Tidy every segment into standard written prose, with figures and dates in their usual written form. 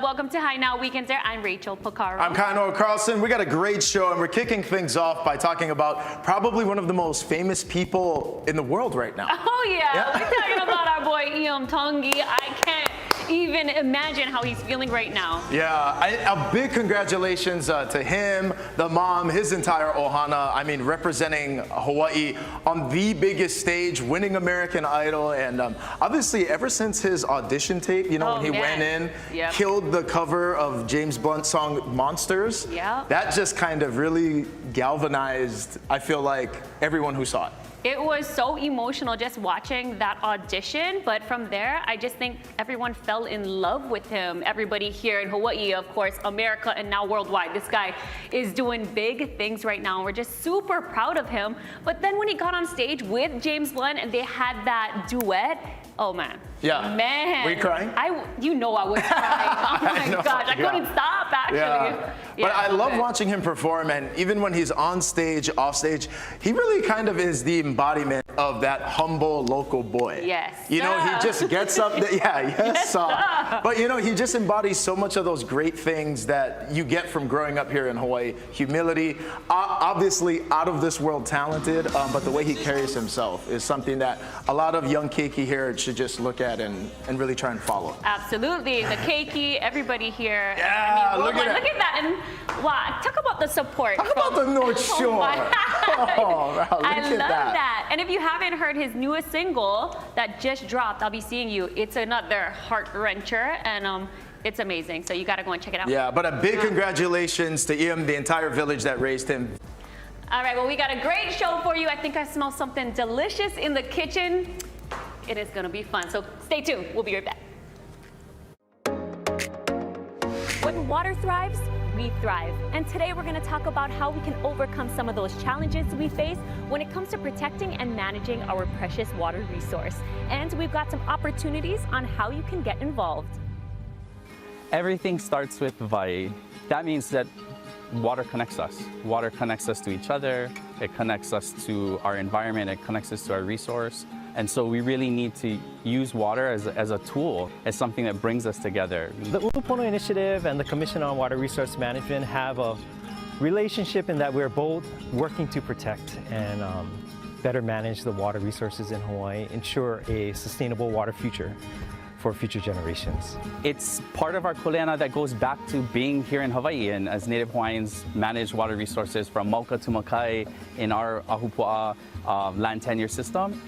welcome to Hi Now Weekends There. I'm Rachel Pacarro. I'm Kainoa Carlson. We got a great show, and we're kicking things off by talking about probably one of the most famous people in the world right now. Oh yeah. We're talking about our boy Iam Tongi. I can't even imagine how he's feeling right now. Yeah, a big congratulations to him, the mom, his entire ohana. I mean, representing Hawaii on the biggest stage, winning American Idol, and obviously ever since his audition tape, you know, when he went in, killed the cover of James Blunt's song Monsters. Yeah. That just kind of really galvanized, I feel like, everyone who saw it. It was so emotional just watching that audition, but from there, I just think everyone fell in love with him. Everybody here in Hawaii, of course, America, and now worldwide. This guy is doing big things right now. We're just super proud of him. But then when he got on stage with James Blunt and they had that duet, oh man. Yeah. Man. Were you crying? You know I was crying. Oh my gosh, I couldn't stop actually. Yeah. But I love watching him perform, and even when he's on stage, off stage, he really kind of is the embodiment of that humble local boy. Yes. You know, he just gets up there, but you know, he just embodies so much of those great things that you get from growing up here in Hawaii. Humility, obviously out of this world talented, but the way he carries himself is something that a lot of young keiki here should just look at and really try and follow. Absolutely. The keiki, everybody here. Yeah, I mean, look at that. And wow, talk about the support. Talk about the North Shore. Oh, wow, I love that. And if you haven't heard his newest single that just dropped, I'll Be Seeing You, it's another heart wrencher, and it's amazing. So you got to go and check it out. Yeah, but a big congratulations to Iam, the entire village that raised him. All right, well, we got a great show for you. I think I smell something delicious in the kitchen. It is going to be fun. So stay tuned. We'll be right back. When water thrives, we thrive. And today we're going to talk about how we can overcome some of those challenges we face when it comes to protecting and managing our precious water resource. And we've got some opportunities on how you can get involved. Everything starts with wai. That means that water connects us. Water connects us to each other. It connects us to our environment. It connects us to our resource. And so we really need to use water as a tool, as something that brings us together. The Ulupono Initiative and the Commission on Water Resource Management have a relationship in that we're both working to protect and better manage the water resources in Hawaii, ensure a sustainable water future for future generations. It's part of our kuleana that goes back to being here in Hawaii, and as Native Hawaiians manage water resources from Mauka to Makai in our Ahupua'a land tenure system.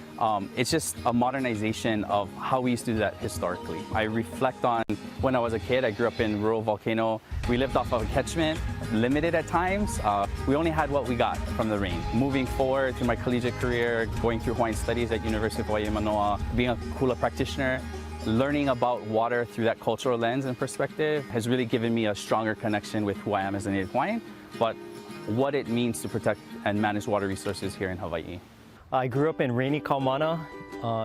It's just a modernization of how we used to do that historically. I reflect on when I was a kid. I grew up in rural Volcano. We lived off of a catchment, limited at times. We only had what we got from the rain. Moving forward through my collegiate career, going through Hawaiian studies at University of Hawaii Manoa, being a hula practitioner, learning about water through that cultural lens and perspective has really given me a stronger connection with who I am as a Native Hawaiian, but what it means to protect and manage water resources here in Hawaii. I grew up in rainy Kaumana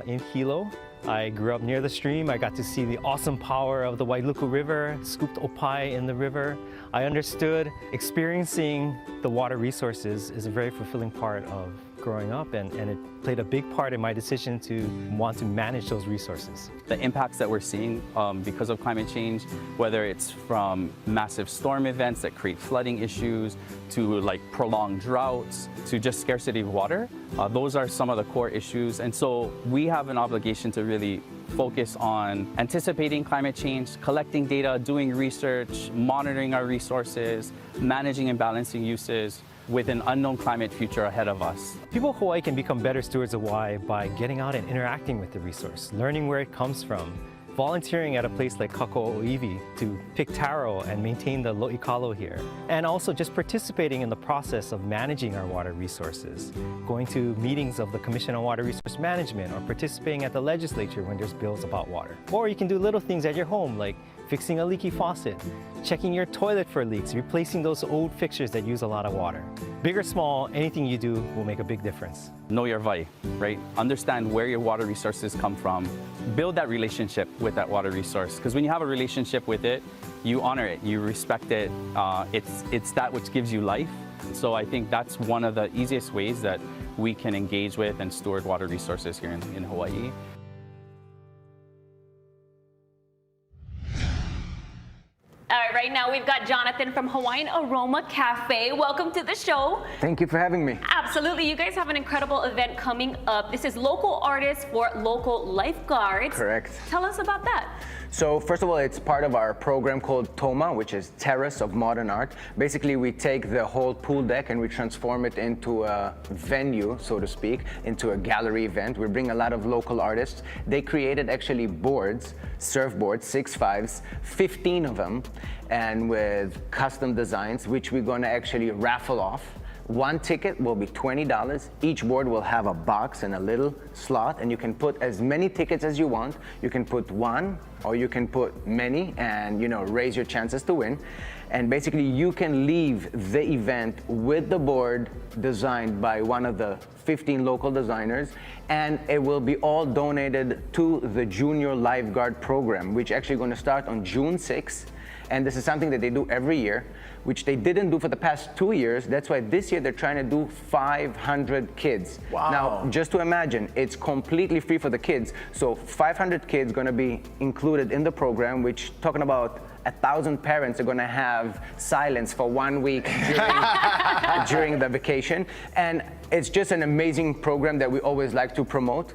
in Hilo. I grew up near the stream. I got to see the awesome power of the Wailuku River, scooped opai in the river. I understood experiencing the water resources is a very fulfilling part of growing up, and it played a big part in my decision to want to manage those resources. The impacts that we're seeing because of climate change, whether it's from massive storm events that create flooding issues, to like prolonged droughts, to just scarcity of water, those are some of the core issues. And so we have an obligation to really focus on anticipating climate change, collecting data, doing research, monitoring our resources, managing and balancing uses, with an unknown climate future ahead of us. People of Hawaii can become better stewards of Hawaii by getting out and interacting with the resource, learning where it comes from, volunteering at a place like Kako'oiwi to pick taro and maintain the lo'ikalo here, and also just participating in the process of managing our water resources, going to meetings of the Commission on Water Resource Management, or participating at the legislature when there's bills about water. Or you can do little things at your home, like fixing a leaky faucet, checking your toilet for leaks, replacing those old fixtures that use a lot of water. Big or small, anything you do will make a big difference. Know your wai, right? Understand where your water resources come from. Build that relationship with that water resource, because when you have a relationship with it, you honor it, you respect it. It's that which gives you life. So I think that's one of the easiest ways that we can engage with and steward water resources here in Hawaii. right now we've got Jonathan from Hawaiian Aroma Cafe. Welcome to the show. Thank you for having me. Absolutely. You guys have an incredible event coming up. This is local artists for local lifeguards. Correct. Tell us about that. So first of all, it's part of our program called TOMA, which is Terrace of Modern Art. Basically, we take the whole pool deck and we transform it into a venue, so to speak, into a gallery event. We bring a lot of local artists. They created actually boards, surfboards, 6'5s, 15 of them, and with custom designs, which we're gonna actually raffle off. One ticket will be $20. Each board will have a box and a little slot, and you can put as many tickets as you want. You can put one, or you can put many, and raise your chances to win. And basically, you can leave the event with the board designed by one of the 15 local designers, and it will be all donated to the Junior Lifeguard Program, which actually going to start on June 6th. And this is something that they do every year, which they didn't do for the past 2 years. That's why this year they're trying to do 500 kids. Wow. Now, just to imagine, it's completely free for the kids. So 500 kids gonna be included in the program, which talking about 1,000 parents are gonna have silence for 1 week during the vacation. And it's just an amazing program that we always like to promote.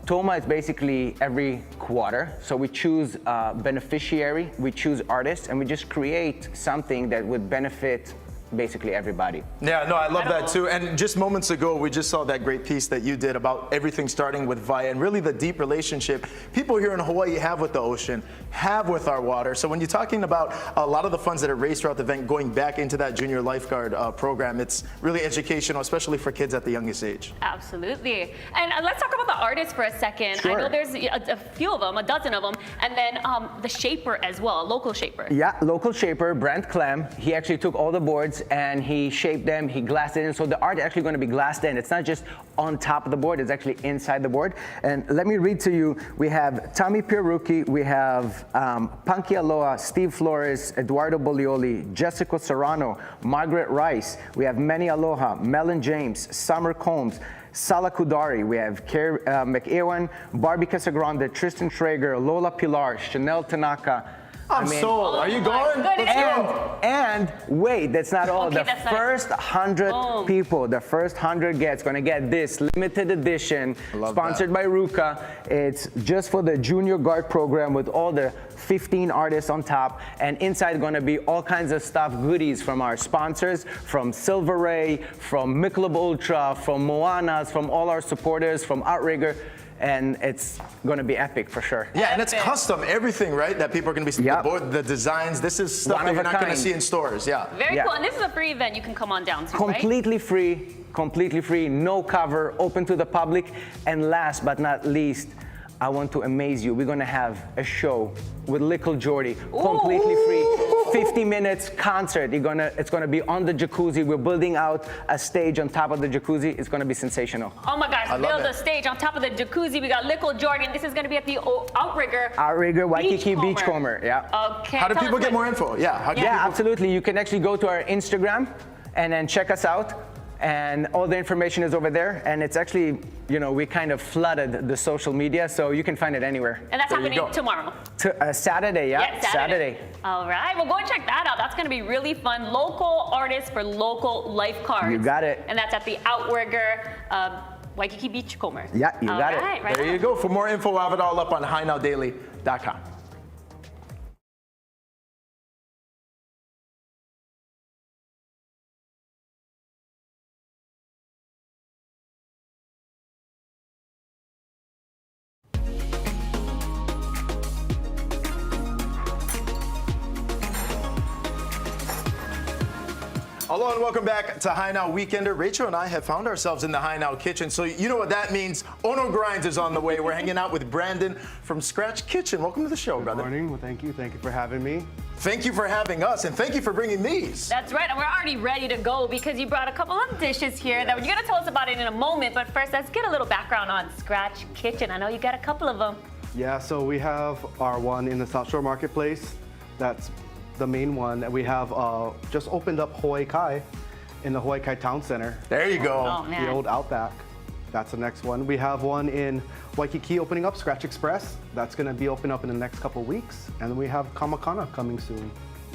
TOMA is basically every quarter. So we choose a beneficiary, we choose artists, and we just create something that would benefit basically everybody. Yeah, no, I love that too. And just moments ago, we just saw that great piece that you did about everything starting with Vaya and really the deep relationship people here in Hawaii have with the ocean, have with our water. So when you're talking about a lot of the funds that are raised throughout the event going back into that junior lifeguard program, it's really educational, especially for kids at the youngest age. Absolutely. And let's talk about the artists for a second. Sure. I know there's a few of them, a dozen of them, and then the shaper as well, a local shaper. Yeah, local shaper, Brent Clem. He actually took all the boards and he shaped them, he glassed it in. So the art is actually going to be glassed in. It's not just on top of the board, it's actually inside the board. And let me read to you, we have Tommy Pierucci, we have Punky Aloha, Steve Flores, Eduardo Bolioli, Jessica Serrano, Margaret Rice, we have Manny Aloha, Melon James, Summer Combs, Sala Kudari, we have Kerry McEwan, Barbie Casagrande, Tristan Traeger, Lola Pilar, Chanel Tanaka. I'm sold. Are you going? goodness. Let's go. And wait, that's not all. Okay, The that's not- first 100 people, the first 100 guests gonna get this limited edition, Love sponsored by Ruka. It's just for the Junior Guard program with all the 15 artists on top, and inside gonna be all kinds of stuff, goodies from our sponsors, from Silver Ray, from Michelob Ultra, from Moana's, from all our supporters, from Outrigger. And it's gonna be epic for sure. Yeah, and it's custom, everything, right? That people are going to be seeing. Yep. The board, the designs, this is stuff One that of you're a not going to kind. see in stores, yeah. Very Yeah. cool. And this is a free event you can come on down to, right? Completely free, no cover, open to the public. And last but not least, I want to amaze you. We're gonna have a show with Little Jordy, completely free. 50 minutes concert. It's gonna be on the jacuzzi. We're building out a stage on top of the jacuzzi. It's gonna be sensational. Oh my gosh, love build it. a stage on top of the jacuzzi. We got Little Jordan. This is going to be at the Outrigger. Outrigger, Waikiki Beachcomber, yeah. Okay. How do tell people us get what- more info? Yeah, how do Yeah, people... absolutely. You can actually go to our Instagram and then check us out. And all the information is over there. And it's actually, we kind of flooded the social media, so you can find it anywhere. And that's There you happening go. tomorrow. Saturday, yeah? Yeah, Saturday. All right. Well, go and check that out. That's going to be really fun. Local artists for local lifeguards. You got it. And that's at the Outrigger Waikiki Beachcomber. Yeah, you got it. All right, right There on. you go. For more info, we'll have it all up on HiNowDaily.com. Hello and welcome back to High Now Weekender. Rachel and I have found ourselves in the High Now kitchen, so you know what that means. Ono Grinds is on the way. We're hanging out with Brandon from Scratch Kitchen. Welcome to the show, brother. Good morning. Well, thank you. Thank you for having me. Thank you for having us, and thank you for bringing these. That's right, and we're already ready to go because you brought a couple of dishes here that you're going to tell us about it in a moment. But first, let's get a little background on Scratch Kitchen. I know you got a couple of them. Yeah, so we have our one in the South Shore Marketplace. That's the main one. And we have just opened up Hawaii Kai in the Hawaii Kai Town Center, There you go. Oh, man. the old Outback. That's the next one. We have one in Waikiki opening up, Scratch Express. That's going to be open up in the next couple of weeks. And then we have Kamakana coming soon.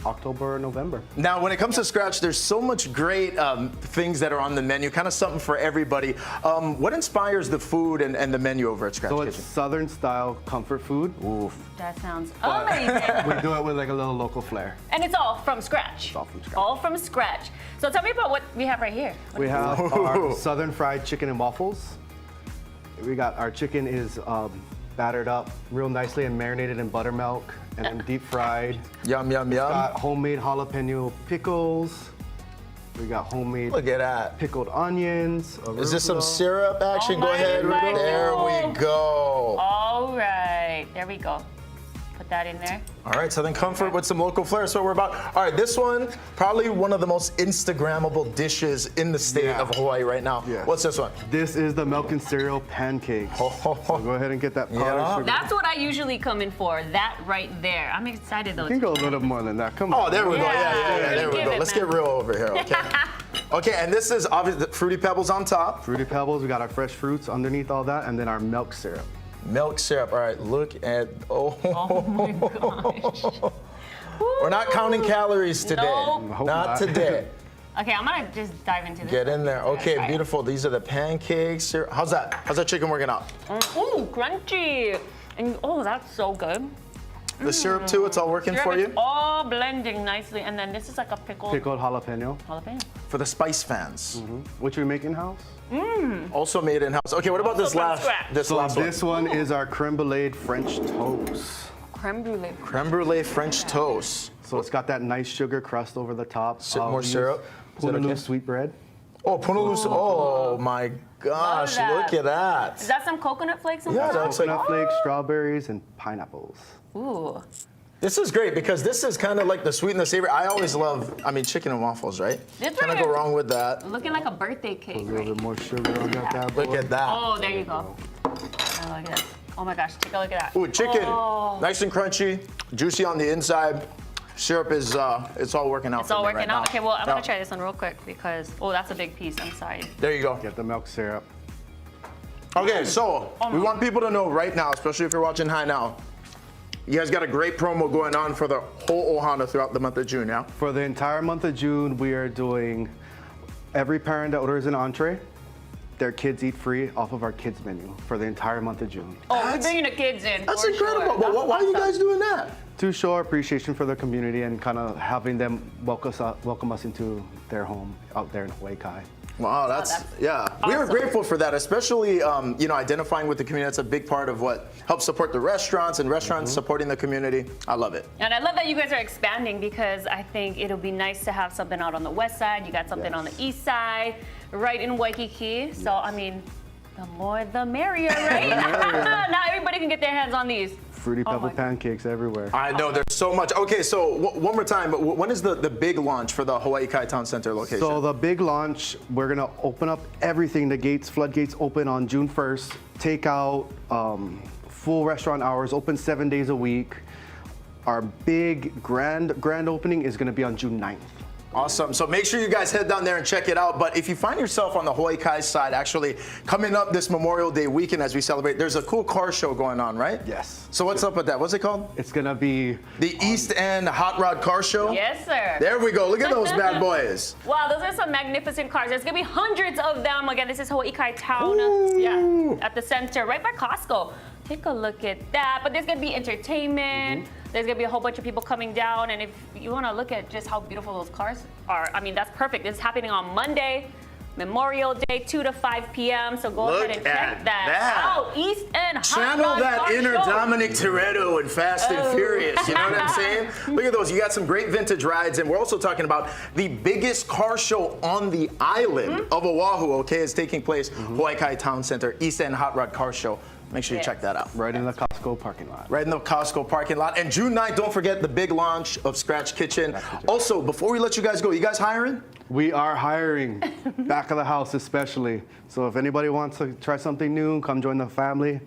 October or November. Now, when it comes to Scratch, there's so much great things that are on the menu, kind of something for everybody. What inspires the food and the menu over at Scratch So Kitchen? it's Southern style comfort food. Oof. That sounds amazing. We do it with like a little local flair. And it's all from scratch. It's all from scratch. All from scratch. So tell me about what we have right here. We have our Southern fried chicken and waffles. We got our chicken is battered up real nicely and marinated in buttermilk and then deep fried. Yum, yum, yum. Got homemade jalapeno pickles. We got homemade Look at that. pickled onions. Is this some arugula. syrup action? Oh Go my ahead. God. There we go. All right, there we go. Put that in there. All right, Southern Comfort with some local flair. That's what we're about. All right, this one, probably one of the most Instagrammable dishes in the state of Hawaii right now. Yeah. What's this one? This is the milk and cereal pancakes. So go ahead and get that powdered Yeah. sugar. That's what I usually come in for, that right there. I'm excited though. You can go a little more than that. Come on. Oh, there we go. Yeah. Yeah, there we Give go. it, Let's man. get real over here, okay? Okay, and this is obviously the Fruity Pebbles on top. Fruity Pebbles, we got our fresh fruits underneath all that, and then our milk syrup. Milk syrup. All right, look at, Oh my gosh. We're not counting calories today. Nope. Hope Not not. today. Okay, I'm gonna just dive into this. Get in there. Okay, Alright. beautiful. These are the pancakes. How's that? How's that chicken working out? Ooh, crunchy. And oh, that's so good. The syrup too, it's all working Syrup for is you? all blending nicely. And then this is like a pickled Pickled jalapeno, jalapeno. For the spice fans. which we make in-house. Also made in-house. Okay, what about Also this from last scratch. this So last this one is our creme brulee French toast. Creme brulee. one? Creme brulee French toast. So it's got that nice sugar crust over the top. More We use syrup? Is that Punaluu okay? sweetbread. Oh, punaluu. Oh my gosh, that. look at Is that. that some coconut flakes on Yeah, top? that's like, Coconut flakes, strawberries, and pineapples. Ooh. this is great because this is kind of like the sweet and the savory. I always love, chicken and waffles, right? This Can't right go here- wrong with that. Looking like a birthday A cake. little Right? bit more sugar on that bad boy. Look at that. Oh, there you go. I like it. Oh my gosh, take a look at that. Ooh, chicken, Oh. nice and crunchy, juicy on the inside. Syrup is, it's all working out It's for all me working right out. now. Okay, well, I'm Yeah. gonna try this one real quick because, oh, that's a big piece. I'm sorry. There you go. Get the milk syrup. Okay, so we want people to know right now, especially if you're watching High Now, you guys got a great promo going on for the whole Ohana throughout the month of June, yeah? For the entire month of June, we are doing every parent that orders an entree, their kids eat free off of our kids menu for the entire month of June. Oh, we're That's- bringing the kids in. That's for incredible. Sure. Well, why are you guys doing that? To show our appreciation for the community and kind of having them welcome us into their home out there in Hawaii Kai. Wow, that's yeah. We are awesome. grateful for that, especially identifying with the community. That's a big part of what helps support the restaurants and restaurants supporting the community. I love it. And I love that you guys are expanding because I think it'll be nice to have something out on the west side. You got something on the east side, right in Waikiki. So, I mean, the more the merrier, right? Now everybody can get their hands on these. Fruity Oh Pebble my- pancakes everywhere. I know there's so much. Okay, so one more time. When is the big launch for the Hawaii Kai Town Center location? So the big launch, we're gonna open up everything. The floodgates open on June 1st. Takeout, full restaurant hours, open 7 days a week. Our big grand opening is gonna be on June 9th. Awesome. So make sure you guys head down there and check it out. But if you find yourself on the Hawaii Kai side, actually coming up this Memorial Day weekend as we celebrate, there's a cool car show going on, right? Yes. So what's up with that? What's it called? It's gonna be The East End Hot Rod Car Show? Yes, sir. There we go. Look at those bad boys. Wow, those are some magnificent cars. There's gonna be hundreds of them. Again, this is Hawaii Kai Town. Ooh. Yeah, at the center, right by Costco. Take a look at that. But there's gonna be entertainment. There's gonna be a whole bunch of people coming down. And if you wanna look at just how beautiful those cars are, I mean, that's perfect. This is happening on Monday, Memorial Day, 2 to 5 p.m. So go Look ahead and at check that that. out. East End Hot Channel Rod that Car inner Show. Dominic Toretto and Fast and Oh. Furious. You know what I'm saying? Look at those. You got some great vintage rides. And we're also talking about the biggest car show on the island of Oahu, okay, is taking place. Hawaii Kai Town Center, East End Hot Rod Car Show. Make sure you Yes. check that out. right in the Costco parking lot. Right in the Costco parking lot. And June 9th, don't forget the big launch of Scratch Kitchen. Also, before we let you guys go, you guys hiring? We are hiring, back of the house especially. So if anybody wants to try something new, come join the family.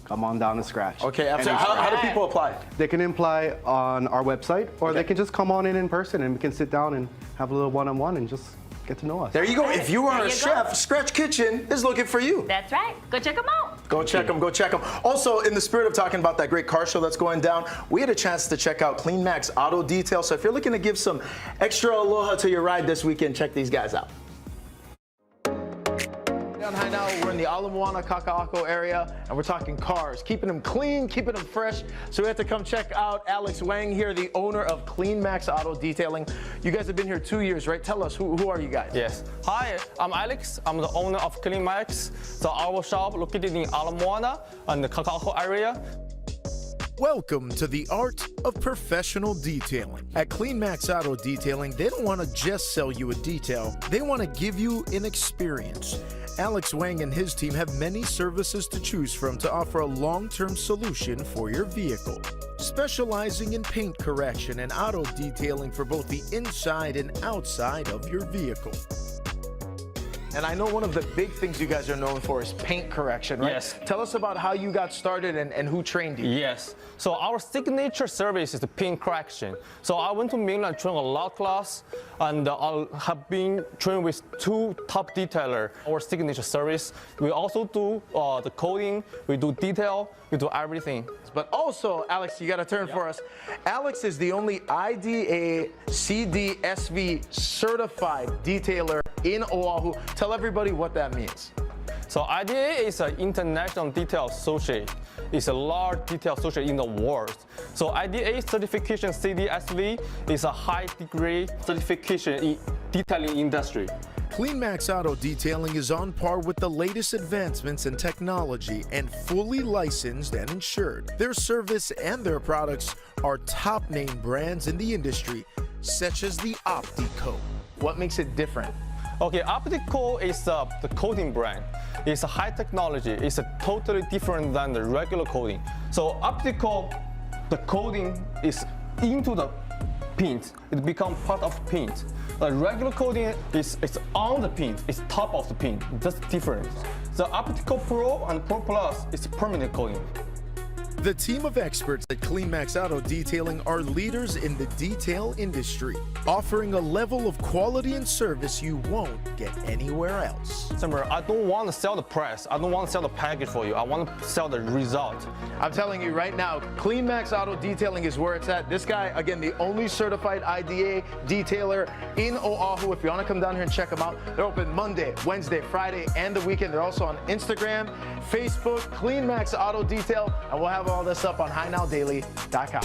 Come on down to Scratch. Okay, Anytime. how do people apply? They can apply on our website, or they can just come on in person, and we can sit down and have a little one-on-one and just get to know us. There you go. If you are There a you chef, go. Scratch Kitchen is looking for you. That's right. Go check them out. Go check them, go check them. Also, in the spirit of talking about that great car show that's going down, we had a chance to check out Clean Max Auto Detail. So if you're looking to give some extra aloha to your ride this weekend, check these guys out. Down high now, we're in the Ala Moana Kaka'ako area, and we're talking cars, keeping them clean, keeping them fresh. So we have to come check out Alex Wang here, the owner of Clean Max Auto Detailing. You guys have been here 2 years, right? Tell us, who are you guys? Yes. Hi, I'm Alex. I'm the owner of Clean Max, the our shop located in Ala Moana and the Kaka'ako area. Welcome to the art of professional detailing. At Clean Max Auto Detailing, they don't want to just sell you a detail, they want to give you an experience. Alex Wang and his team have many services to choose from to offer a long-term solution for your vehicle. Specializing in paint correction and auto detailing for both the inside and outside of your vehicle. And I know one of the big things you guys are known for is paint correction, right? Yes. Tell us about how you got started and who trained you. Yes. So our signature service is the paint correction. So I went to mainland train a lot class, and I have been trained with 2 top detailer. Our signature service. We also do the coating. We do detail. We do everything. But also, Alex, you got to turn for us. Alex is the only IDA CDSV certified detailer in Oahu. Tell everybody what that means. So IDA is an international detail associate. It's a large detail associate in the world. So IDA certification CDSV is a high degree certification in detailing industry. Clean Max Auto Detailing is on par with the latest advancements in technology and fully licensed and insured. Their service and their products are top name brands in the industry, such as the Optico. What makes it different? Okay, Optical is the coating brand. It's a high technology. It's a totally different than the regular coating. So Optical, the coating is into the paint. It becomes part of paint. The regular coating is on the paint. It's top of the paint. That's different. The Optical Pro and Pro Plus is permanent coating. The team of experts at Clean Max Auto Detailing are leaders in the detail industry, offering a level of quality and service you won't get anywhere else. Summer, I don't want to sell the price. I don't want to sell the package for you. I want to sell the result. I'm telling you right now, Clean Max Auto Detailing is where it's at. This guy, again, the only certified IDA detailer in Oahu. If you want to come down here and check them out, they're open Monday, Wednesday, Friday, and the weekend. They're also on Instagram, Facebook, Clean Max Auto Detail, and we'll have all this up on HighNowDaily.com.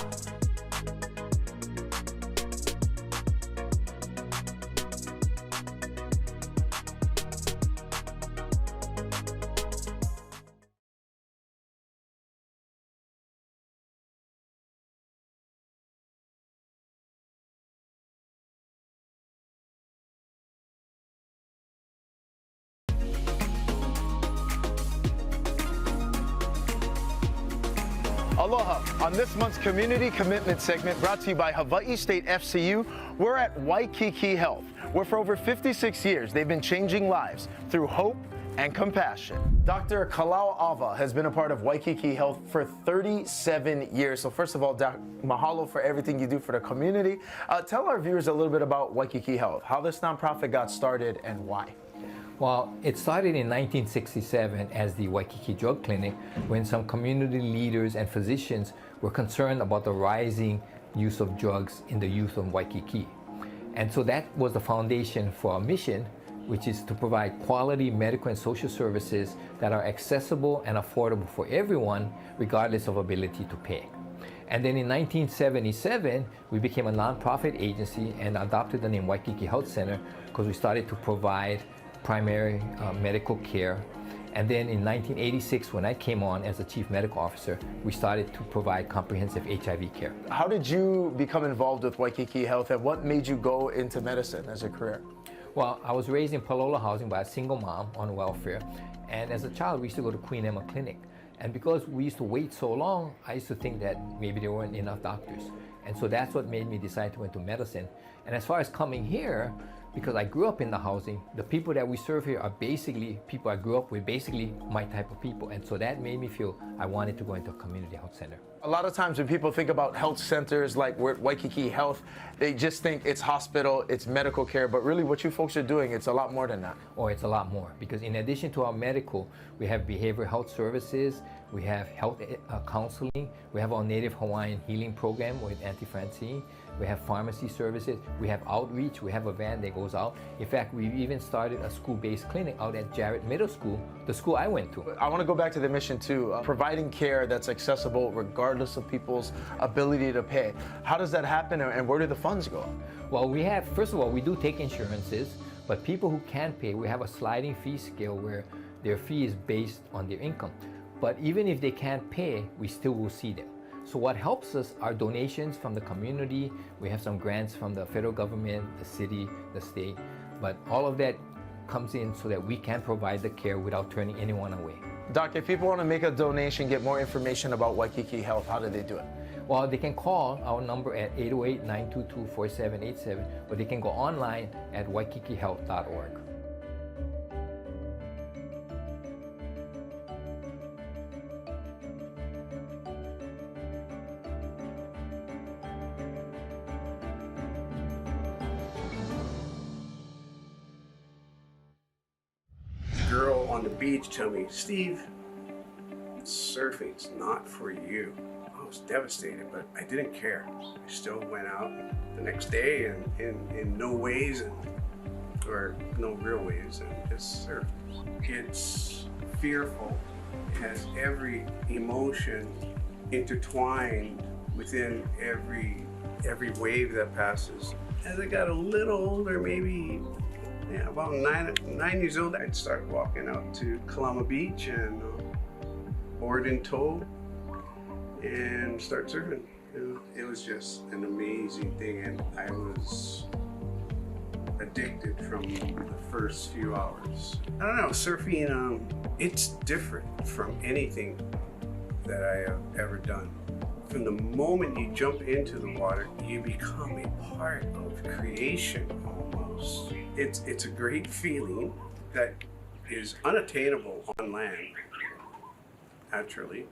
Aloha. On this month's Community Commitment segment brought to you by Hawaii State FCU, we're at Waikiki Health, where for over 56 years they've been changing lives through hope and compassion. Dr. Kalau Ava has been a part of Waikiki Health for 37 years. So first of all, mahalo for everything you do for the community. Tell our viewers a little bit about Waikiki Health, how this nonprofit got started and why. Well, it started in 1967 as the Waikiki Drug Clinic when some community leaders and physicians were concerned about the rising use of drugs in the youth of Waikiki. And so that was the foundation for our mission, which is to provide quality medical and social services that are accessible and affordable for everyone, regardless of ability to pay. And then in 1977, we became a nonprofit agency and adopted the name Waikiki Health Center because we started to provide primary medical care. And then in 1986, when I came on as the chief medical officer, we started to provide comprehensive HIV care. How did you become involved with Waikiki Health, and what made you go into medicine as a career? Well, I was raised in Palolo housing by a single mom on welfare. And as a child, we used to go to Queen Emma Clinic. And because we used to wait so long, I used to think that maybe there weren't enough doctors. And so that's what made me decide to go into medicine. And as far as coming here, because I grew up in the housing. The people that we serve here are basically people I grew up with, basically my type of people. And so that made me feel I wanted to go into a community health center. A lot of times when people think about health centers like we're at Waikiki Health, they just think it's hospital, it's medical care, but really what you folks are doing, it's a lot more than that. Oh, it's a lot more, because in addition to our medical, we have behavioral health services, we have health counseling, we have our native Hawaiian healing program with Auntie Francine, we have pharmacy services, we have outreach, we have a van that goes out. In fact, we've even started a school-based clinic out at Jarrett Middle School, the school I went to. I want to go back to the mission too, providing care that's accessible regardless of people's ability to pay. How does that happen and where do the funds go? Well, we have, first of all, we do take insurances, but people who can't pay, we have a sliding fee scale where their fee is based on their income. But even if they can't pay, we still will see them. So what helps us are donations from the community. We have some grants from the federal government, the city, the state, but all of that comes in so that we can provide the care without turning anyone away. Doc, if people want to make a donation, get more information about Waikiki Health, how do they do it? Well, they can call our number at 808-922-4787, or they can go online at waikikihealth.org. Girl on the beach tell me, Steve, surfing's not for you. I was devastated, but I didn't care. I still went out the next day and in no waves or no real waves and just surfed. It's fearful. It has every emotion intertwined within every wave that passes. As I got a little older, maybe about 9 years old, I'd start walking out to Kalama Beach and board in tow and start surfing. It was just an amazing thing, and I was addicted from the first few hours. I don't know, surfing, it's different from anything that I have ever done. From the moment you jump into the water, you become a part of creation almost. It's a great feeling that is unattainable on land, naturally.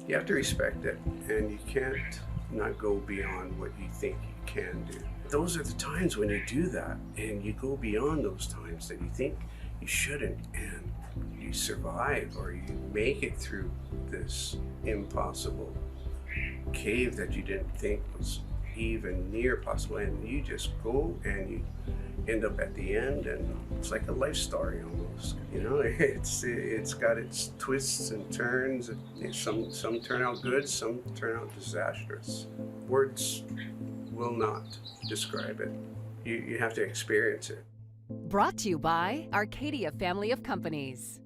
You have to respect it, and you can't not go beyond what you think you can do. Those are the times when you do that, and you go beyond those times that you think you shouldn't, and you survive or you make it through this impossible cave that you didn't think was even near possible, and you just go and you end up at the end, and it's like a life story almost. You know, it's got its twists and turns. Some turn out good, some turn out disastrous. Words will not describe it. You have to experience it. Brought to you by Arcadia Family of Companies.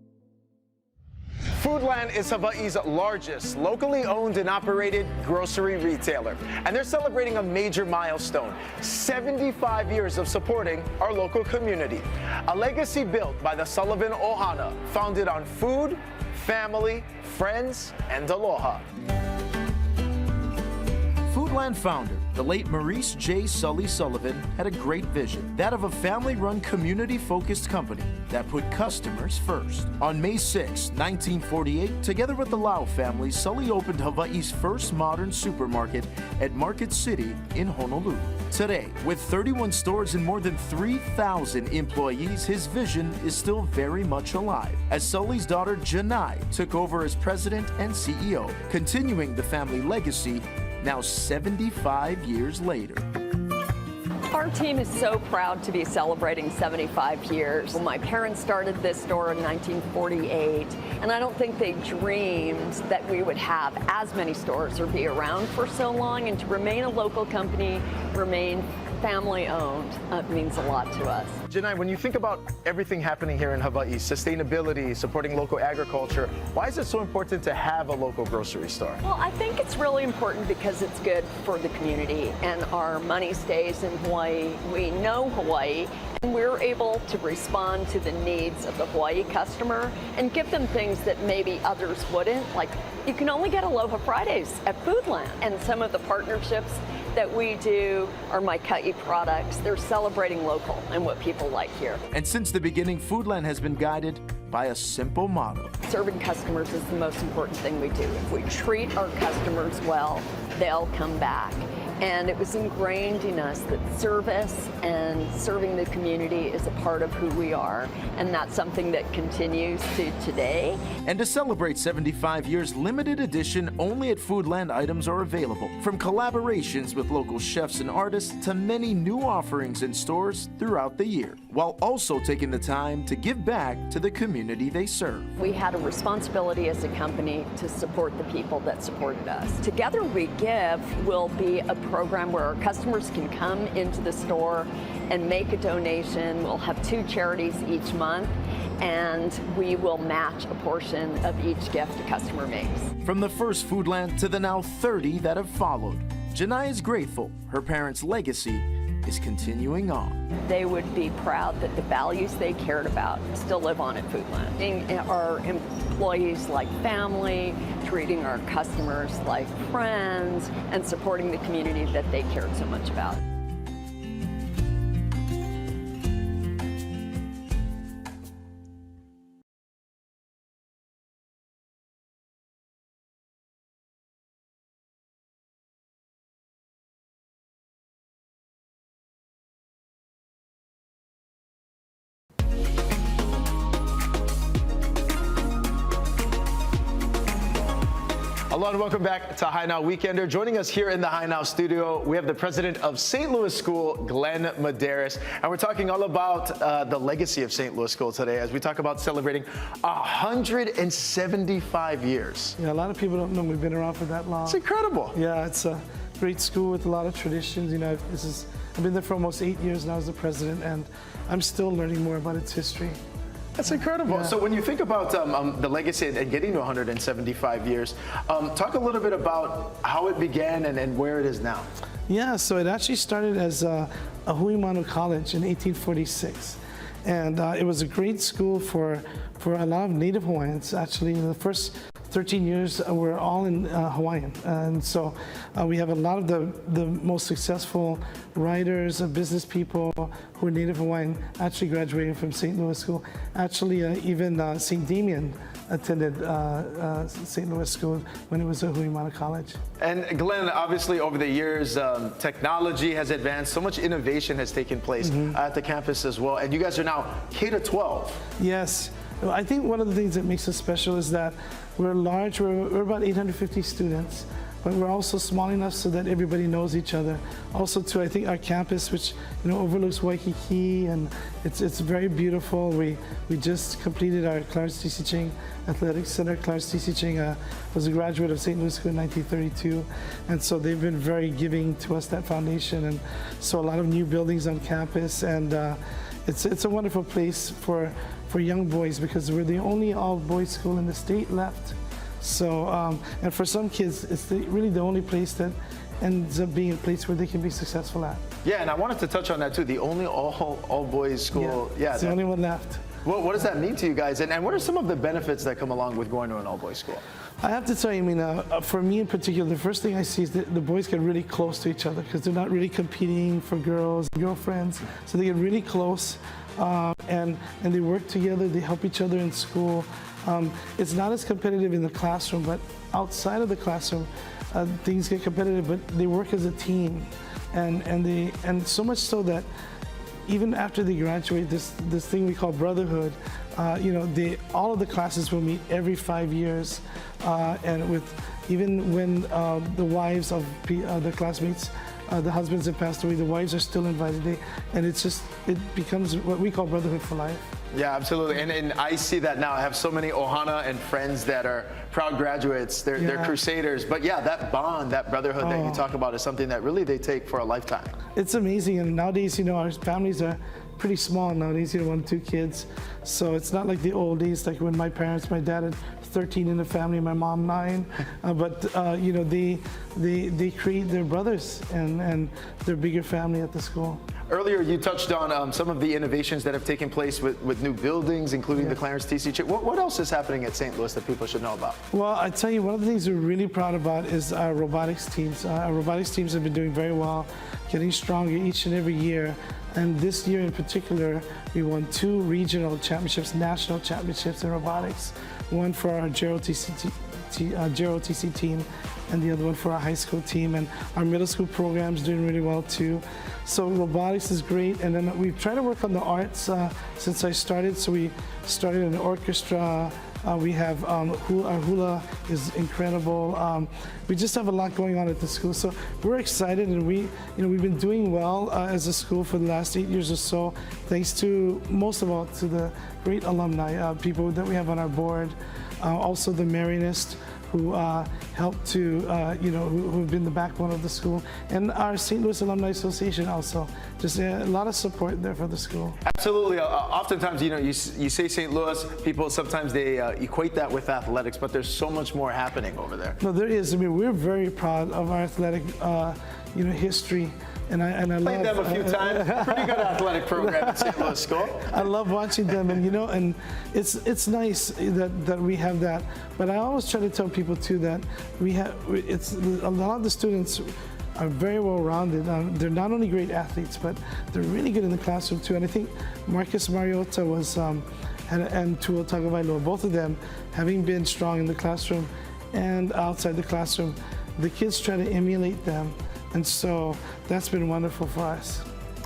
Foodland is Hawaii's largest locally owned and operated grocery retailer, and they're celebrating a major milestone, 75 years of supporting our local community. A legacy built by the Sullivan Ohana, founded on food, family, friends, and aloha. Foodland founder, the late Maurice J. Sully Sullivan, had a great vision, that of a family-run, community-focused company that put customers first. On May 6, 1948, together with the Lau family, Sully opened Hawaii's first modern supermarket at Market City in Honolulu. Today, with 31 stores and more than 3,000 employees, his vision is still very much alive, as Sully's daughter Janai took over as president and CEO, continuing the family legacy now 75 years later. Our team is so proud to be celebrating 75 years. Well, my parents started this store in 1948, and I don't think they dreamed that we would have as many stores or be around for so long, and to remain a local company, remain family-owned, means a lot to us. Janai, when you think about everything happening here in Hawaii, sustainability, supporting local agriculture, why is it so important to have a local grocery store? Well, I think it's really important because it's good for the community, and our money stays in Hawaii. We know Hawaii, and we're able to respond to the needs of the Hawaii customer and give them things that maybe others wouldn't. Like, you can only get Aloha Fridays at Foodland, and some of the partnerships that we do are my Ka'i products. They're celebrating local and what people like here. And since the beginning, Foodland has been guided by a simple motto. Serving customers is the most important thing we do. If we treat our customers well, they'll come back. And it was ingrained in us that service and serving the community is a part of who we are. And that's something that continues to today. And to celebrate 75 years, limited edition only at Foodland items are available. From collaborations with local chefs and artists to many new offerings in stores throughout the year, while also taking the time to give back to the community they serve. We had a responsibility as a company to support the people that supported us. Together We Give will be a program where our customers can come into the store and make a donation. We'll have 2 charities each month, and we will match a portion of each gift a customer makes. From the first Foodland to the now 30 that have followed, Janai is grateful her parents' legacy is continuing on. They would be proud that the values they cared about still live on at Foodland. Treating our employees like family, treating our customers like friends, and supporting the community that they cared so much about. Hello and welcome back to High Now Weekender. Joining us here in the High Now studio, we have the president of St. Louis School, Glenn Medeiros. And we're talking all about the legacy of St. Louis School today as we talk about celebrating 175 years. Yeah, a lot of people don't know we've been around for that long. It's incredible. Yeah, it's a great school with a lot of traditions. You know, I've been there for almost 8 years now as the president, and I'm still learning more about its history. That's incredible. Yeah. So when you think about the legacy and getting to 175 years, talk a little bit about how it began and where it is now. Yeah, so it actually started as a Huimanu College in 1846. And it was a great school for a lot of Native Hawaiians. Actually, in the first 13 years, we're all in Hawaiian. And so we have a lot of the most successful writers, business people who are Native Hawaiian actually graduating from St. Louis School. Actually, even St. Damien attended St. Louis School when it was a Huimanu College. And Glenn, obviously over the years, technology has advanced, so much innovation has taken place at the campus as well. And you guys are now K-12. Yes. I think one of the things that makes us special is that we're large, we're about 850 students, but we're also small enough so that everybody knows each other. Also too, I think our campus, which overlooks Waikiki, and it's very beautiful. We just completed our Clarence T.C. Ching Athletics Center. Clarence T.C. Ching was a graduate of St. Louis School in 1932, and so they've been very giving to us, that foundation, and so a lot of new buildings on campus, and it's a wonderful place for young boys because we're the only all-boys school in the state left. So, and for some kids, it's really the only place that ends up being a place where they can be successful at. Yeah, and I wanted to touch on that too, the only all-boys school. Yeah, it's the only one left. Well, what does that mean to you guys? And what are some of the benefits that come along with going to an all-boys school? I have to tell you, for me in particular, the first thing I see is that the boys get really close to each other because they're not really competing for girls and girlfriends. So they get really close and they work together, they help each other in school. It's not as competitive in the classroom, but outside of the classroom, things get competitive, but they work as a team. And so much so that even after they graduate, this thing we call brotherhood, all of the classes will meet every 5 years, and even when the wives of the classmates, the husbands have passed away, the wives are still invited, and it becomes what we call brotherhood for life. Yeah, absolutely, and I see that now. I have so many Ohana and friends that are proud graduates. They're crusaders, but yeah, that bond, that brotherhood that you talk about is something that really they take for a lifetime. It's amazing, and nowadays, our families are pretty small nowadays, 1 or 2 kids. So it's not like the old days, like when my dad had 13 in the family, my mom 9. But they create their brothers and their bigger family at the school. Earlier, you touched on some of the innovations that have taken place with new buildings, including the Clarence TC chip. What else is happening at St. Louis that people should know about? Well, I tell you, one of the things we're really proud about is our robotics teams. Our robotics teams have been doing very well, getting stronger each and every year. And this year in particular, we won 2 regional championships, national championships in robotics. One for our JROTC team, and the other one for our high school team. And our middle school program's doing really well too. So robotics is great. And then we've tried to work on the arts since I started. So we started an orchestra. We have our hula is incredible. We just have a lot going on at the school, so we're excited, and we've been doing well as a school for the last 8 years or so, thanks to most of all to the great alumni people that we have on our board, also the Marianists, who helped to, who've been the backbone of the school, and our St. Louis Alumni Association also. Just a lot of support there for the school. Absolutely. Oftentimes, you say St. Louis, people sometimes they equate that with athletics, but there's so much more happening over there. No, there is. I mean, we're very proud of our athletic, history. And I played love them a few times. Pretty good athletic program at St. Louis School. I love watching them, and it's nice that we have that. But I always try to tell people too that a lot of the students are very well rounded. They're not only great athletes, but they're really good in the classroom too. And I think Marcus Mariota and Tua Tagovailoa, both of them, having been strong in the classroom and outside the classroom, the kids try to emulate them. And so that's been wonderful for us.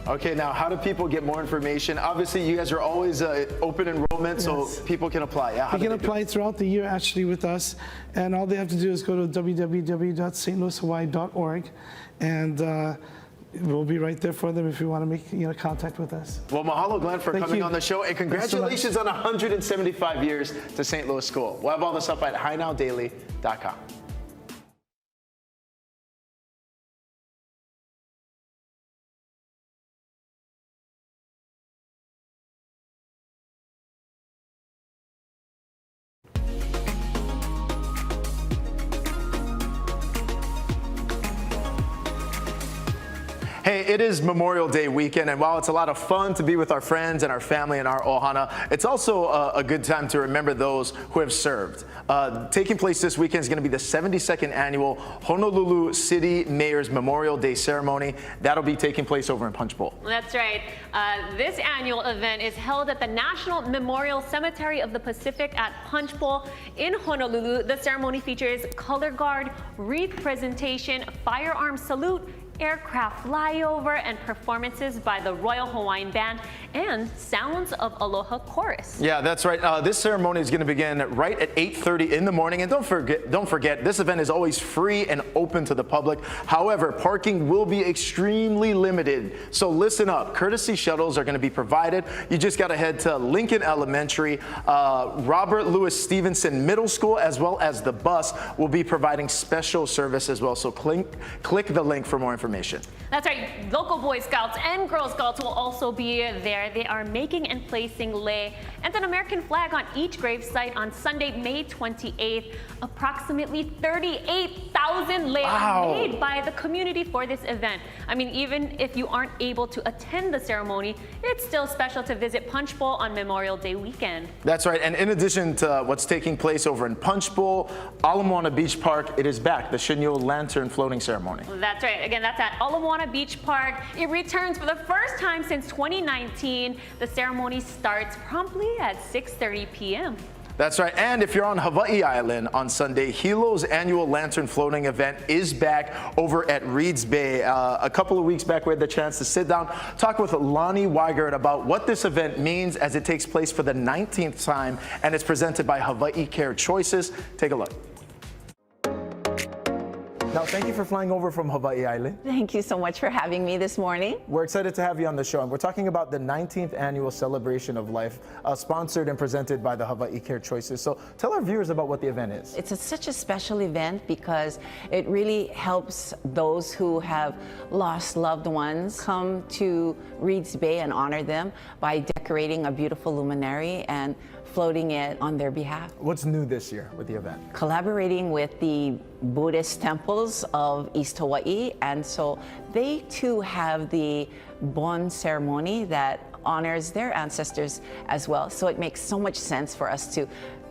Okay, now how do people get more information? Obviously, you guys are always open enrollment, so people can apply. Yeah, they can apply throughout the year actually with us, and all they have to do is go to www.stlouishawaii.org, and we'll be right there for them if you want to make contact with us. Well, mahalo, Glenn, for coming on the show, and congratulations on 175 years to St. Louis School. We'll have all this up at HiNowDaily.com. Hey, it is Memorial Day weekend, and while it's a lot of fun to be with our friends and our family and our ohana, it's also a good time to remember those who have served. Taking place this weekend is going to be the 72nd annual Honolulu City Mayor's Memorial Day Ceremony. That'll be taking place over in Punch Bowl. That's right. This annual event is held at the National Memorial Cemetery of the Pacific at Punch Bowl in Honolulu. The ceremony features color guard, wreath presentation, firearm salute, aircraft flyover, and performances by the Royal Hawaiian Band and sounds of Aloha Chorus. Yeah, that's right. This ceremony is going to begin right at 8:30 in the morning. And don't forget, this event is always free and open to the public. However, parking will be extremely limited. So listen up. Courtesy shuttles are going to be provided. You just got to head to Lincoln Elementary, Robert Louis Stevenson Middle School, as well as the bus will be providing special service as well. So click the link for more information. That's right. Local Boy Scouts and Girl Scouts will also be there. They are making and placing lei and an American flag on each gravesite on Sunday, May 28th. Approximately 38,000 lei are made by the community for this event. I mean, even if you aren't able to attend the ceremony, it's still special to visit Punch Bowl on Memorial Day weekend. That's right. And in addition to what's taking place over in Punch Bowl, Ala Moana Beach Park, it is back, the Shinyo Lantern Floating Ceremony. That's right. Again, that's at Ala Moana Beach Park. It returns for the first time since 2019. The ceremony starts promptly at 6:30 p.m. That's right. And if you're on Hawaii Island on Sunday, Hilo's annual lantern floating event is back over at Reeds Bay. A couple of weeks back, we had the chance to sit down, talk with Lonnie Weigert about what this event means as it takes place for the 19th time, and it's presented by Hawaii Care Choices. Take a look. Now, thank you for flying over from Hawaii Island. Thank you so much for having me this morning. We're excited to have you on the show, and we're talking about the 19th annual Celebration of Life, sponsored and presented by the Hawaii Care Choices. So tell our viewers about what the event is. It's such a special event because it really helps those who have lost loved ones come to Reeds Bay and honor them by decorating a beautiful luminary and floating it on their behalf. What's new this year with the event? Collaborating with the Buddhist temples of East Hawaii, and so they too have the Bon ceremony that honors their ancestors as well. So it makes so much sense for us to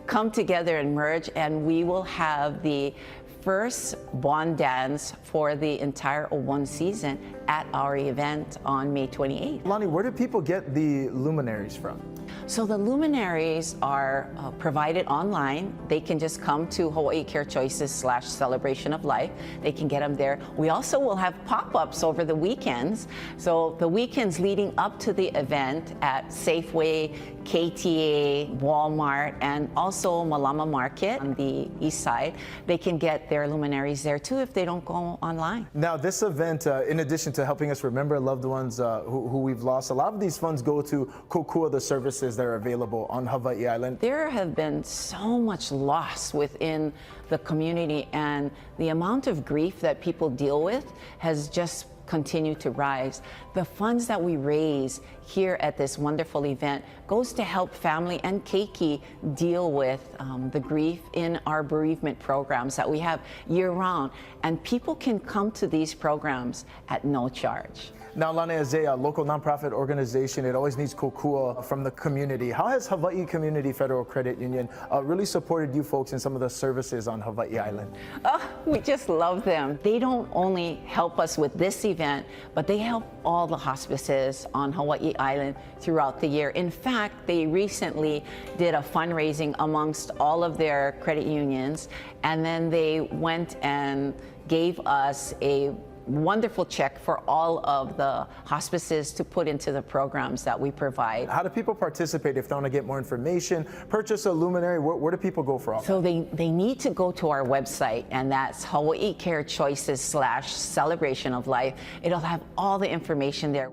come together and merge, and we will have the first Bon dance for the entire O1 season at our event on May 28th. Lonnie, where do people get the luminaries from? So the luminaries are provided online. They can just come to Hawaii Care Choices / Celebration of Life. They can get them there. We also will have pop-ups over the weekends. So the weekends leading up to the event at Safeway, KTA, Walmart, and also Malama Market on the east side, they can get their luminaries there too if they don't go online. Now, this event, in addition to helping us remember loved ones who we've lost, a lot of these funds go to Kokua, the services that are available on Hawaii Island. There have been so much loss within the community, and the amount of grief that people deal with has just continue to rise. The funds that we raise here at this wonderful event goes to help family and keiki deal with the grief in our bereavement programs that we have year-round. And people can come to these programs at no charge. Now, Lana, as a local nonprofit organization, it always needs kokua from the community. How has Hawaii Community Federal Credit Union really supported you folks in some of the services on Hawaii Island? Oh, we just love them. They don't only help us with this event, but they help all the hospices on Hawaii Island throughout the year. In fact, they recently did a fundraising amongst all of their credit unions, and then they went and gave us a wonderful check for all of the hospices to put into the programs that we provide. How do people participate if they want to get more information, purchase a luminary? Where do people go for all So that? they need to go to our website, and that's Hawaii Care Choices / Celebration of Life. It'll have all the information there.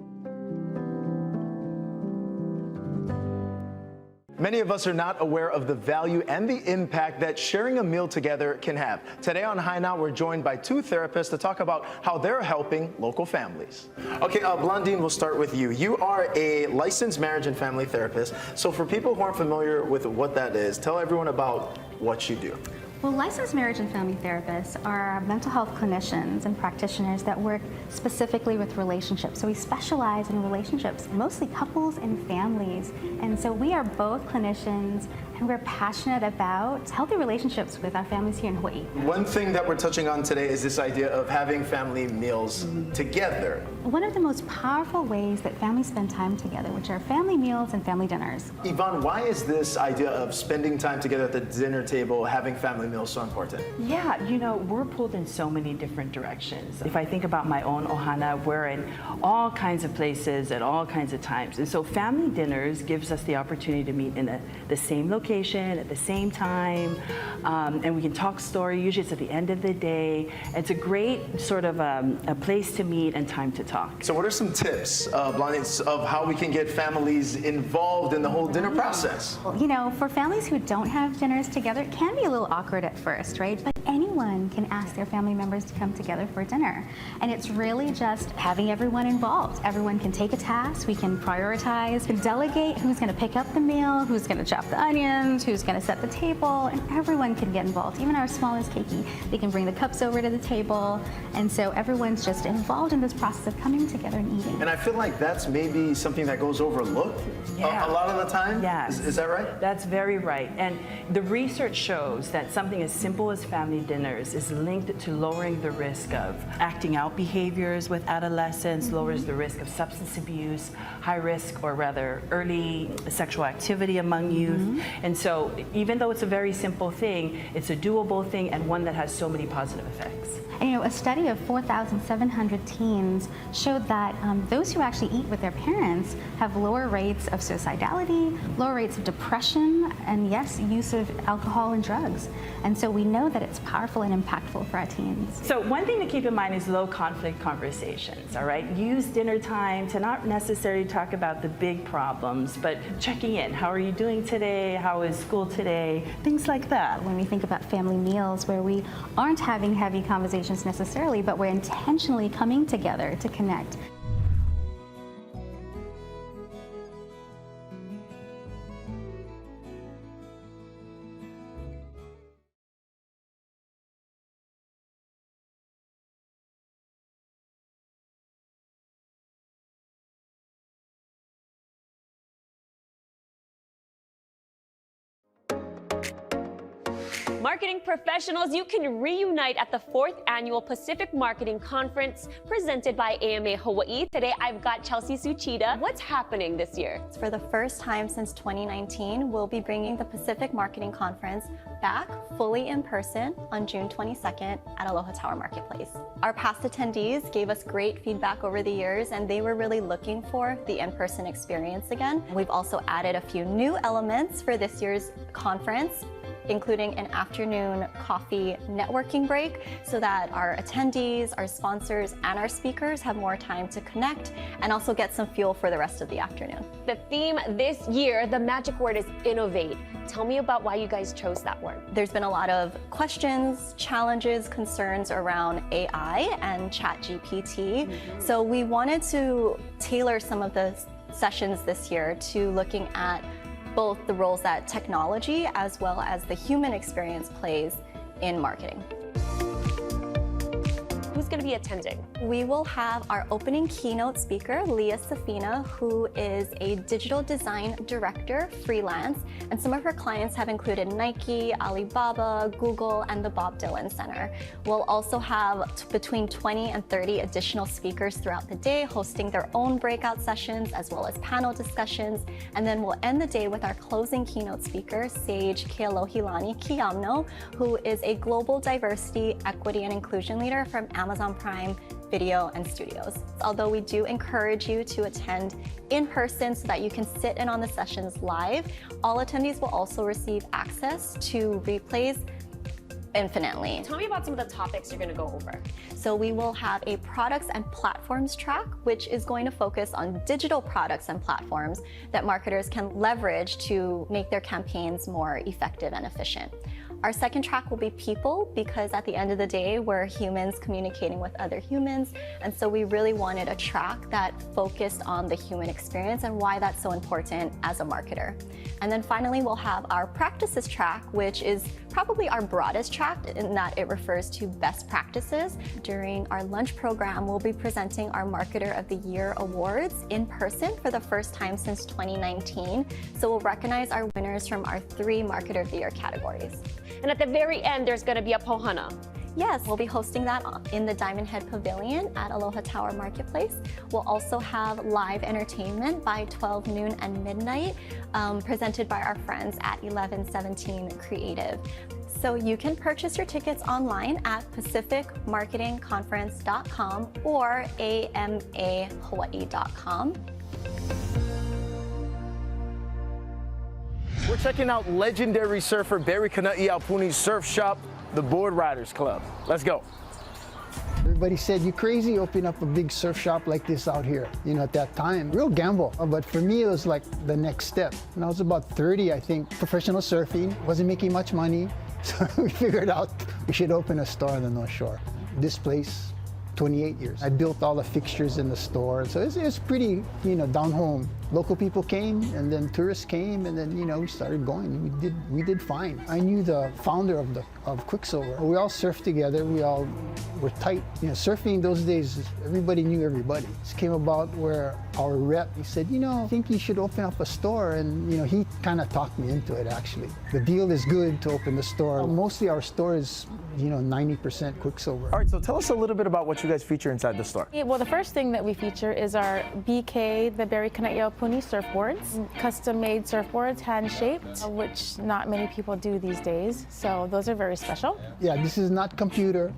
Many of us are not aware of the value and the impact that sharing a meal together can have. Today on High Now, we're joined by two therapists to talk about how they're helping local families. Okay, Blondine, we'll start with you. You are a licensed marriage and family therapist. So for people who aren't familiar with what that is, tell everyone about what you do. Well, licensed marriage and family therapists are mental health clinicians and practitioners that work specifically with relationships. So we specialize in relationships, mostly couples and families. And so we are both clinicians, and we're passionate about healthy relationships with our families here in Hawaii. One thing that we're touching on today is this idea of having family meals together. One of the most powerful ways that families spend time together, which are family meals and family dinners. Yvonne, why is this idea of spending time together at the dinner table, having family meals so important? Yeah, you know, we're pulled in so many different directions. If I think about my own ohana, we're in all kinds of places at all kinds of times. And so family dinners gives us the opportunity to meet in the same location at the same time, and we can talk story. Usually it's at the end of the day. It's a great sort of a place to meet and time to talk. So what are some tips, Blondie, of how we can get families involved in the whole dinner process? You know, for families who don't have dinners together, it can be a little awkward at first, right? But anyone can ask their family members to come together for dinner. And it's really just having everyone involved. Everyone can take a task, we can prioritize, delegate who's going to pick up the meal, who's going to chop the onions, who's going to set the table, and everyone can get involved. Even our smallest keiki, they can bring the cups over to the table. And so everyone's just involved in this process of coming together and eating. And I feel like that's maybe something that goes overlooked a lot of the time. Yes. Is that right? That's very right. And the research shows that something as simple as family dinners is linked to lowering the risk of acting out behaviors with adolescents, lowers the risk of substance abuse, high risk or rather early sexual activity among youth. And so even though it's a very simple thing, it's a doable thing and one that has so many positive effects. And, you know, a study of 4,700 teens showed that those who actually eat with their parents have lower rates of suicidality, lower rates of depression, and yes, use of alcohol and drugs. And so we know that it's powerful and impactful for our teens. So one thing to keep in mind is low conflict conversations, all right? Use dinner time to not necessarily talk about the big problems, but checking in. How are you doing today? How is school today? Things like that. When we think about family meals where we aren't having heavy conversations necessarily, but we're intentionally coming together to connect. Marketing professionals, you can reunite at the 4th Annual Pacific Marketing Conference presented by AMA Hawaii. Today, I've got Chelsea Suchida. What's happening this year? For the first time since 2019, we'll be bringing the Pacific Marketing Conference back fully in person on June 22nd at Aloha Tower Marketplace. Our past attendees gave us great feedback over the years, and they were really looking for the in-person experience again. We've also added a few new elements for this year's conference, including an afternoon coffee networking break so that our attendees, our sponsors, and our speakers have more time to connect and also get some fuel for the rest of the afternoon. The theme this year, the magic word is innovate. Tell me about why you guys chose that word. There's been a lot of questions, challenges, concerns around AI and ChatGPT. So we wanted to tailor some of the sessions this year to looking at both the roles that technology as well as the human experience plays in marketing. Who's going to be attending? We will have our opening keynote speaker, Leah Safina, who is a digital design director, freelance, and some of her clients have included Nike, Alibaba, Google, and the Bob Dylan Center. We'll also have between 20 and 30 additional speakers throughout the day, hosting their own breakout sessions as well as panel discussions. And then we'll end the day with our closing keynote speaker, Sage Kealohilani Kiamno, who is a global diversity, equity, and inclusion leader from Amazon Prime Video and Studios. Although we do encourage you to attend in person so that you can sit in on the sessions live, all attendees will also receive access to replays infinitely. Tell me about some of the topics you're going to go over. So we will have a products and platforms track, which is going to focus on digital products and platforms that marketers can leverage to make their campaigns more effective and efficient. Our second track will be people, because at the end of the day, we're humans communicating with other humans. And so we really wanted a track that focused on the human experience and why that's so important as a marketer. And then finally, we'll have our practices track, which is probably our broadest track in that it refers to best practices. During our lunch program, we'll be presenting our Marketer of the Year awards in person for the first time since 2019. So we'll recognize our winners from our 3 Marketer of the Year categories. And at the very end, there's going to be a pohana. Yes, we'll be hosting that in the Diamond Head Pavilion at Aloha Tower Marketplace. We'll also have live entertainment by 12 noon and midnight, presented by our friends at 1117 Creative. So you can purchase your tickets online at pacificmarketingconference.com or amahawaii.com. We're checking out legendary surfer Barry Kana'i Aupuni's surf shop, the Board Riders Club. Let's go. Everybody said, you crazy, open up a big surf shop like this out here. You know, at that time, real gamble. But for me, it was like the next step. When I was about 30, I think, professional surfing, wasn't making much money. So we figured out we should open a store on the North Shore. This place, 28 years. I built all the fixtures in the store. So it's pretty, you know, down home. Local people came, and then tourists came, and then, you know, we started going. We did fine. I knew the founder of Quicksilver. We all surfed together. We all were tight. You know, surfing those days, everybody knew everybody. This came about where our rep, he said, you know, I think you should open up a store. And, you know, he kind of talked me into it, actually. The deal is good to open the store. Mostly our store is, you know, 90% Quicksilver. All right, so tell us a little bit about what you guys feature inside the store. Well, the first thing that we feature is our BK, the Barry Kana'i Aupuni surfboards, custom-made surfboards, hand-shaped, which not many people do these days. So those are very special. Yeah, this is not computer.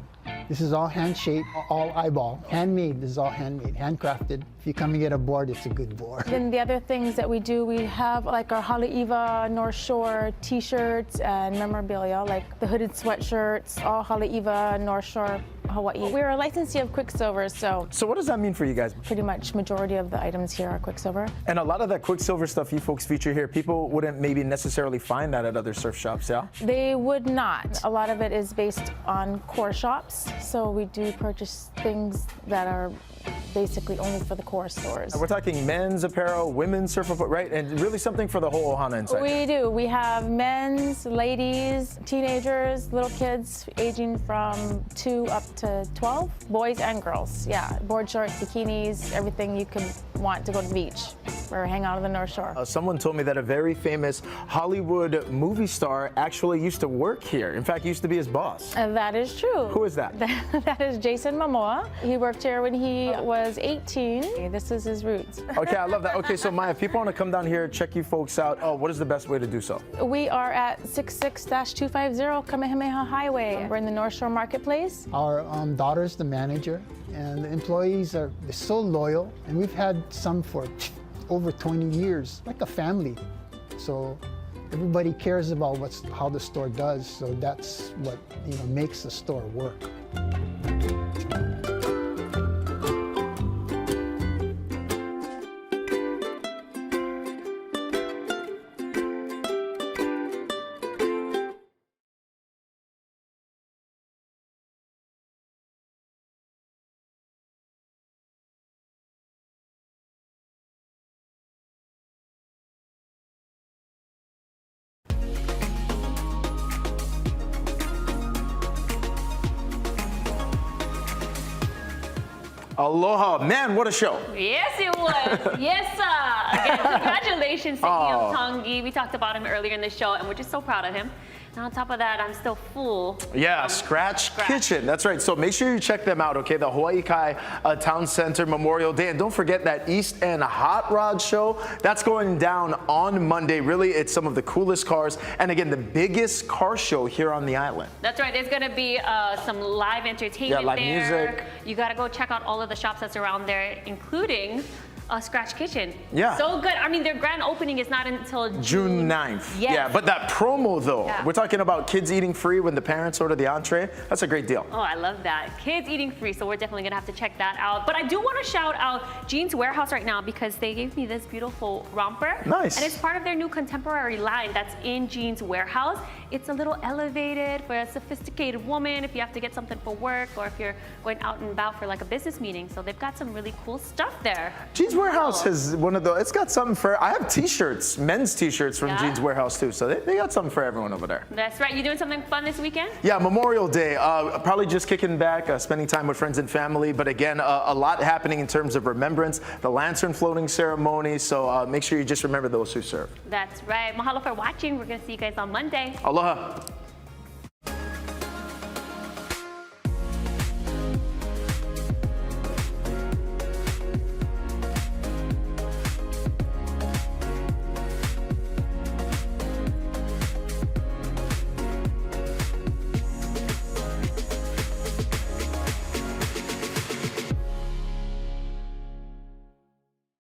This is all hand-shaped, all eyeball. Handmade, this is all handmade, handcrafted. If you come and get a board, it's a good board. Then the other things that we do, we have like our Haleiwa North Shore t-shirts and memorabilia, like the hooded sweatshirts, all Haleiwa North Shore, Hawaii. We're a licensee of Quicksilver, so... So what does that mean for you guys? Pretty much majority of the items here are Quicksilver. And a lot of that Quicksilver stuff you folks feature here, people wouldn't maybe necessarily find that at other surf shops, yeah? They would not. A lot of it is based on core shops, so we do purchase things that are basically only for the core stores. We're talking men's apparel, women's surf apparel, right? And really something for the whole ohana inside. We do. We have men's, ladies, teenagers, little kids aging from 2 up to 12, boys and girls. Yeah, board shorts, bikinis, everything you can want to go to the beach or hang out on the North Shore. Someone told me that a very famous Hollywood movie star actually used to work here. In fact, used to be his boss. That is true. Who is that? That is Jason Momoa. He worked here when he was 18. This is his roots. Okay, I love that. Okay, so Maya, if people want to come down here, check you folks out, what is the best way to do so? We are at 66-250 Kamehameha Highway. We're in the North Shore Marketplace. Our daughter's the manager, and the employees are so loyal, and we've had some for over 20 years, like a family. So everybody cares about how the store does, so that's what makes the store work. Aloha. Man, what a show. Yes, it was. Yes, sir. Again, congratulations to Iam Tongi. We talked about him earlier in the show, and we're just so proud of him. And on top of that, I'm still full. Yeah, Scratch Kitchen. That's right. So make sure you check them out, okay? The Hawaii Kai Town Center Memorial Day. And don't forget that East End Hot Rod Show. That's going down on Monday. Really, it's some of the coolest cars. And again, the biggest car show here on the island. That's right. There's going to be some live entertainment live there. music. You got to go check out all of the shops that's around there, including Scratch Kitchen. Yeah. So good. I mean, their grand opening is not until June 9th. Yes. Yeah, but that promo though, Yeah. we're talking about kids eating free when the parents order the entree. That's a great deal. Oh, I love that. Kids eating free, so we're definitely gonna have to check that out. But I do want to shout out Jean's Warehouse right now because they gave me this beautiful romper. Nice. And it's part of their new contemporary line that's in Jean's Warehouse. It's a little elevated for a sophisticated woman if you have to get something for work or if you're going out and about for like a business meeting. So they've got some really cool stuff there. Jean's Warehouse has one of the, it's got something for, I have t-shirts, men's t-shirts from Jean's Warehouse too. So they got something for everyone over there. That's right. You doing something fun this weekend? Yeah, Memorial Day, probably just kicking back, spending time with friends and family. But again, a lot happening in terms of remembrance, the lantern floating ceremony. So make sure you just remember those who serve. That's right. Mahalo for watching. We're going to see you guys on Monday. Aloha.